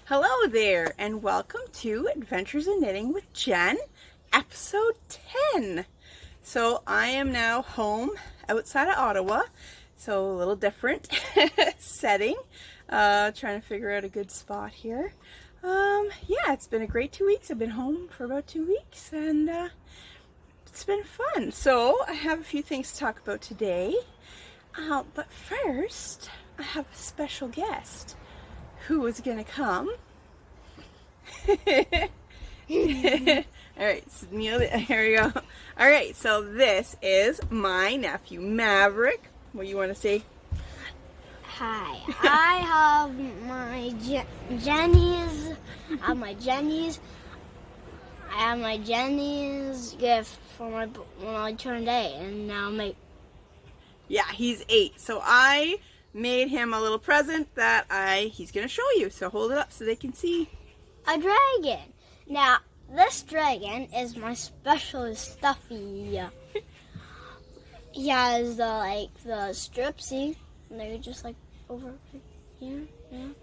Hello there, and welcome to Adventures in Knitting with Jen, episode 10. So I am now home outside of Ottawa, so a little different setting. Trying to figure out a good spot here. Yeah, it's been a great 2 weeks. I've been home for about 2 weeks, and it's been fun. So I have a few things to talk about today. But first, I have a special guest who is going to come. Alright, so here we go. Alright, so this is my nephew, Maverick. What do you want to say? Hi, I have my Jenny's. I have my Jenny's gift for when I turned 8, and now Yeah, he's 8. So I made him a little present that he's gonna show you. So hold it up so they can see. a dragon. Now this dragon is my special stuffy. He has the strips, see, and they're just like over here, right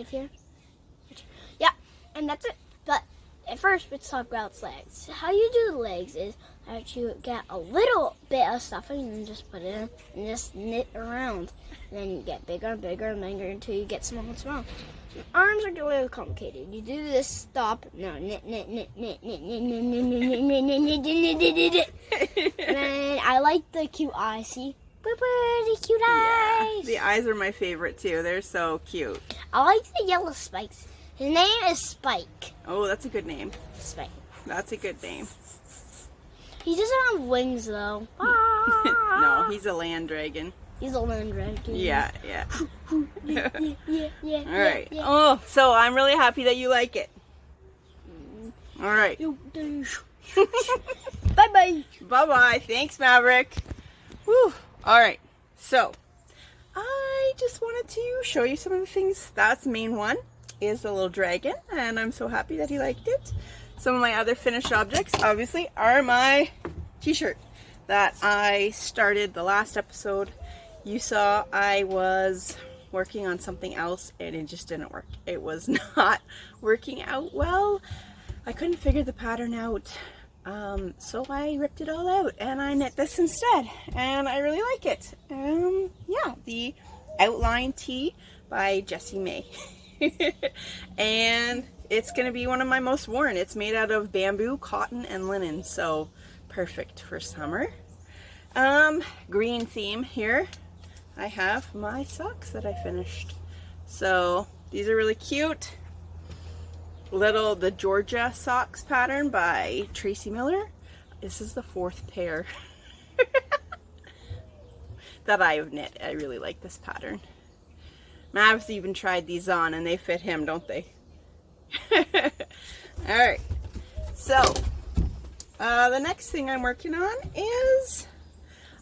here. Yeah, and that's it. But at first, let's talk about its legs. How you do the legs is that you get a little bit of stuffing and just put it in and just knit around. And then you get bigger and bigger and bigger until you get small and small. The arms are a little complicated. You do this, stop, no, knit, knit, knit, knit, knit, knit, knit, knit, knit, knit, knit, knit, knit, knit. And then I like the cute eyes, see? The cute eyes. The eyes are my favorite too. They're so cute. I like the yellow spikes. His name is Spike. Oh, that's a good name. Spike. That's a good name. He doesn't have wings though. No, he's a land dragon. He's a land dragon. Yeah. yeah. All right. Yeah. Oh, so I'm really happy that you like it. All right. Bye-bye. Bye-bye. Thanks, Maverick. Whew. All right. So I just wanted to show you some of the things. That's the main one, is the little dragon, and I'm so happy that he liked it. Some of my other finished objects, obviously, are my t-shirt that I started the last episode. You saw I was working on something else and it just didn't work. It was not working out well. I couldn't figure the pattern out. So I ripped it all out and I knit this instead, and I really like it. Yeah, the outline tee by Jessie May. And it's going to be one of my most worn. It's made out of bamboo, cotton, and linen, so perfect for summer. Green theme here. I have my socks that I finished. So these are really cute. The Georgia socks pattern by Tracie Millar. This is the 4th pair that I have knit. I really like this pattern. Mav's even tried these on and they fit him, don't they? Alright, so the next thing I'm working on is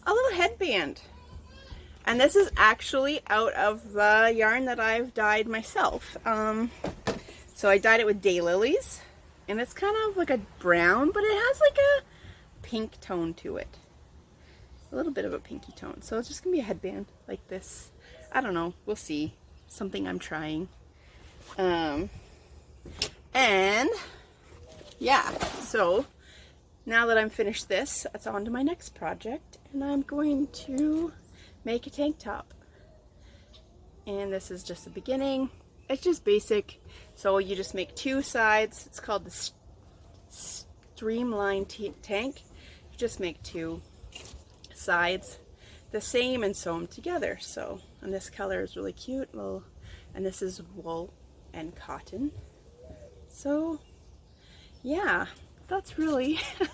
a little headband. And this is actually out of the yarn that I've dyed myself. So I dyed it with daylilies, and it's kind of like a brown, but it has like a pink tone to it. A little bit of a pinky tone. So it's just going to be a headband like this. I don't know. We'll see. Something I'm trying. And yeah, so now that I'm finished this, it's on to my next project, and I'm going to make a tank top. And this is just the beginning. It's just basic. So you just make 2 sides. It's called the streamline tank. You just make 2 sides the same and sew them together. So, and this color is really cute. And this is wool and cotton. So yeah, that's really all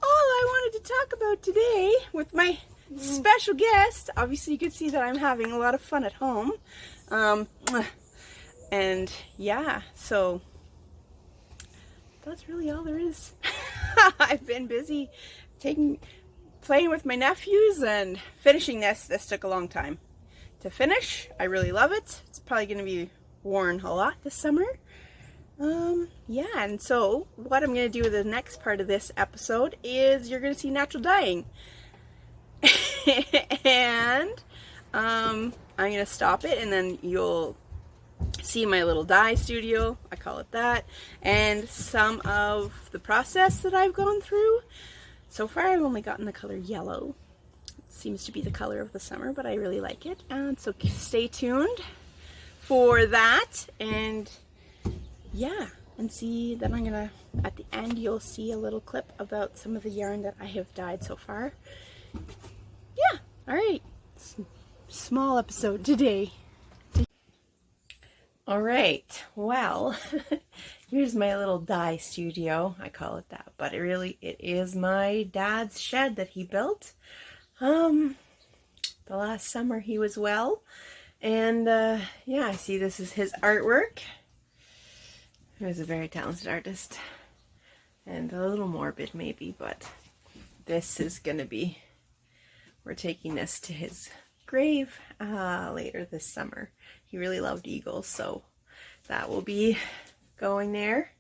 I wanted to talk about today with my special guest. Obviously you can see that I'm having a lot of fun at home. And yeah, so that's really all there is. I've been busy playing with my nephews and finishing this. This took a long time to finish. I really love it. It's probably going to be worn a lot this summer. Yeah, and so what I'm going to do with the next part of this episode is you're going to see natural dyeing. And I'm going to stop it, and then you'll see my little dye studio, I call it that, and some of the process that I've gone through. So far I've only gotten the color yellow. It seems to be the color of the summer, but I really like it. And so stay tuned for that, and yeah, and see, then I'm gonna, at the end you'll see a little clip about some of the yarn that I have dyed so far. Yeah, alright, small episode today. Alright, well, here's my little dye studio, I call it that, but it is my dad's shed that he built. The last summer he was well, and yeah, I see this is his artwork. He was a very talented artist, and a little morbid maybe, but this is gonna be, we're taking this to his grave later this summer. He really loved eagles, so that will be going there.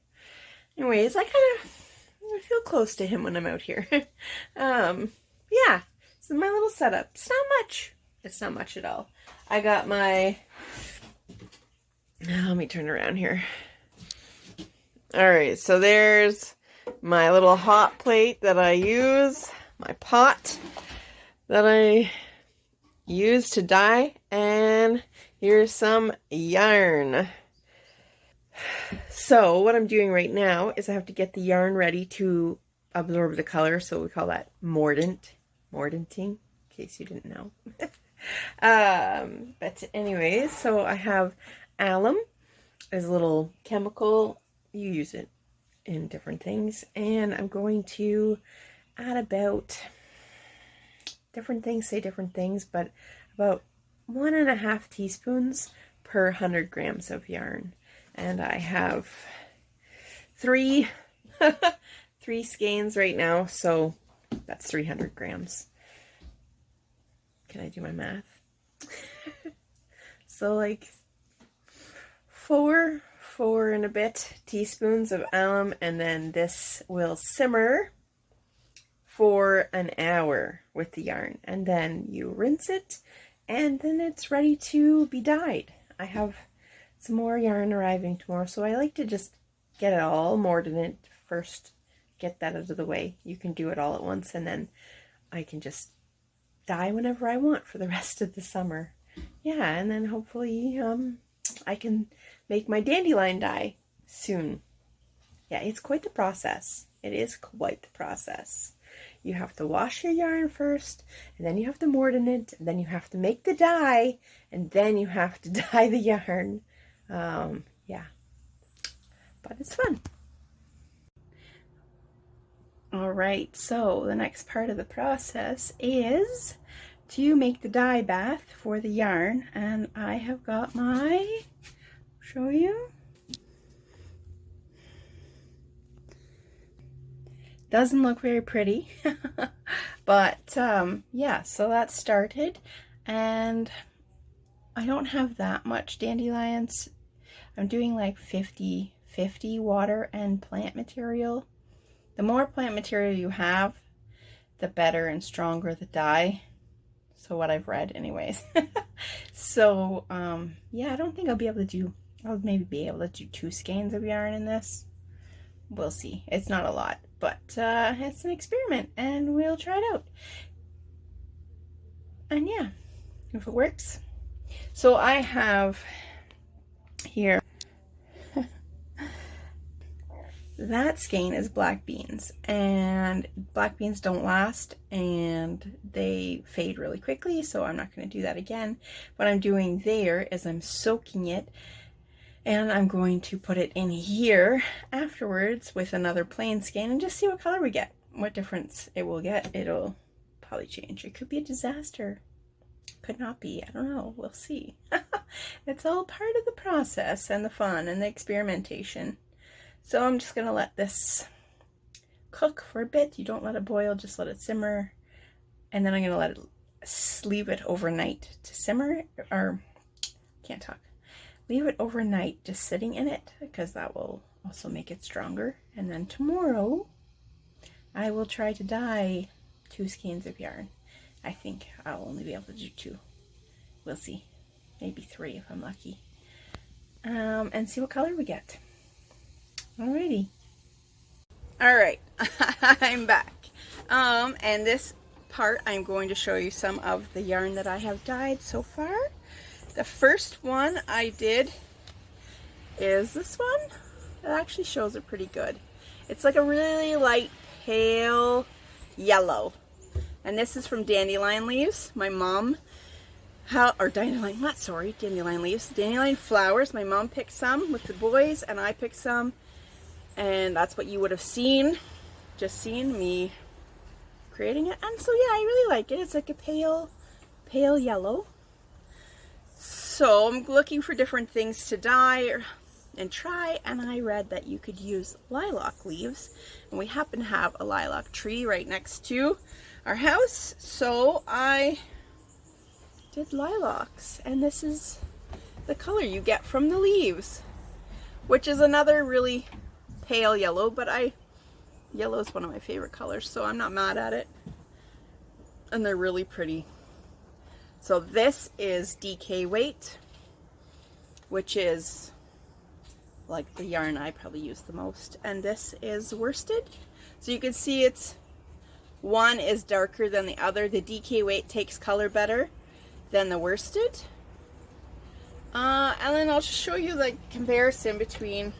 Anyways, I feel close to him when I'm out here. Yeah, so my little setup. It's not much. It's not much at all. I got my, let me turn around here. Alright, so there's my little hot plate that I use, my pot that I use to dye, and here's some yarn. So what I'm doing right now is I have to get the yarn ready to absorb the color, so we call that mordanting, in case you didn't know. But anyways, so I have alum as a little chemical. You use it in different things, and I'm going to add about, different things say different things, but about 1.5 teaspoons per 100 grams of yarn. And I have three skeins right now, so that's 300 grams. Can I do my math? So like four and a bit teaspoons of alum, and then this will simmer for an hour with the yarn, and then you rinse it, and then it's ready to be dyed. I have some more yarn arriving tomorrow, so I like to just get it all mordant first, get that out of the way. You can do it all at once, and then I can just dye whenever I want for the rest of the summer. Yeah, and then hopefully I can make my dandelion dye soon. Yeah, it's quite the process. It is quite the process. You have to wash your yarn first, and then you have to mordant it, and then you have to make the dye, and then you have to dye the yarn. Yeah, but it's fun. All right, so the next part of the process is to make the dye bath for the yarn, and I have got my, show you. Doesn't look very pretty, but yeah, so that started, and I don't have that much dandelions. I'm doing like 50-50 water and plant material. The more plant material you have, the better and stronger the dye. So what I've read anyways. So yeah, I don't think I'll be able to do, I'll maybe be able to do 2 skeins of yarn in this. We'll see. It's not a lot, but it's an experiment, and we'll try it out. And yeah, if it works. So I have here, that skein is black beans, and black beans don't last and they fade really quickly, so I'm not going to do that again. What I'm doing there is I'm soaking it, and I'm going to put it in here afterwards with another plain skein and just see what color we get, what difference it will get. It'll probably change. It could be a disaster. Could not be. I don't know. We'll see. It's all part of the process and the fun and the experimentation. So I'm just going to let this cook for a bit. You don't let it boil, just let it simmer. And then I'm going to let it, leave it overnight to simmer, or can't talk. Leave it overnight just sitting in it, because that will also make it stronger. And then tomorrow I will try to dye 2 skeins of yarn. I think I'll only be able to do 2. We'll see. Maybe 3 if I'm lucky. and see what color we get. Alrighty. Alright, I'm back. And this part I'm going to show you some of the yarn that I have dyed so far. The first one I did is this one. It actually shows it pretty good. It's like a really light pale yellow. And this is from Dandelion Leaves. My mom, Dandelion Leaves. Dandelion flowers. My mom picked some with the boys and I picked some. And that's what you would have seen. Just seen me creating it. And so yeah, I really like it. It's like a pale yellow. So I'm looking for different things to dye and try, and I read that you could use lilac leaves, and we happen to have a lilac tree right next to our house, so I did lilacs, and this is the color you get from the leaves, which is another really pale yellow, but yellow is one of my favorite colors, so I'm not mad at it, and they're really pretty. So this is DK weight, which is like the yarn I probably use the most, and this is worsted. So you can see one is darker than the other. The DK weight takes color better than the worsted. And then I'll just show you the comparison between,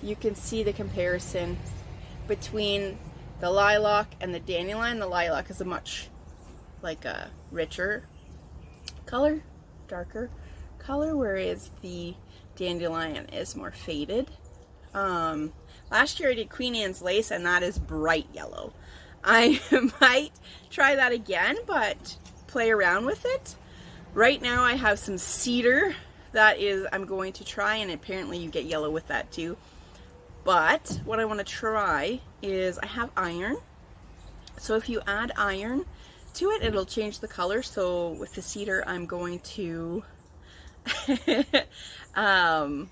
you can see the comparison between the lilac and the dandelion. The lilac is a much a richer color, darker color, whereas the dandelion is more faded. Last year I did Queen Anne's lace, and that is bright yellow. I might try that again, but play around with it. Right now I have some cedar that I'm going to try, and apparently you get yellow with that too. But what I want to try is, I have iron. So if you add iron to it, it'll change the color. So with the cedar, I'm going to dye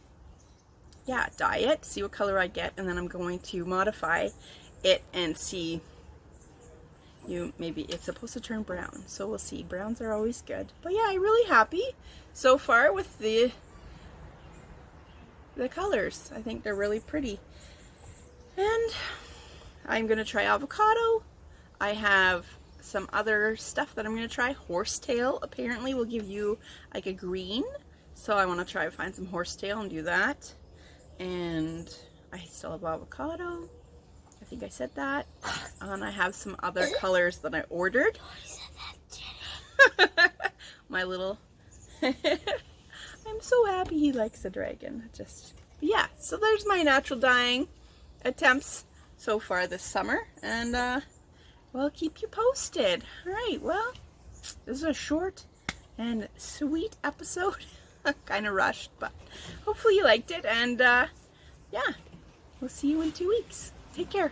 it, see what color I get, and then I'm going to modify it and see. Maybe it's supposed to turn brown, so we'll see. Browns are always good. But yeah, I'm really happy so far with the colors. I think they're really pretty. And I'm gonna try avocado. I have some other stuff that I'm gonna try. Horsetail apparently will give you like a green, so I want to try to find some horsetail and do that. And I still have avocado. I think I said that. And I have some other colors that I ordered. My little I'm so happy he likes the dragon. Yeah, so there's my natural dyeing attempts so far this summer, and we'll keep you posted. Alright, well, this is a short and sweet episode. Kind of rushed, but hopefully you liked it, and yeah, we'll see you in 2 weeks. Take care.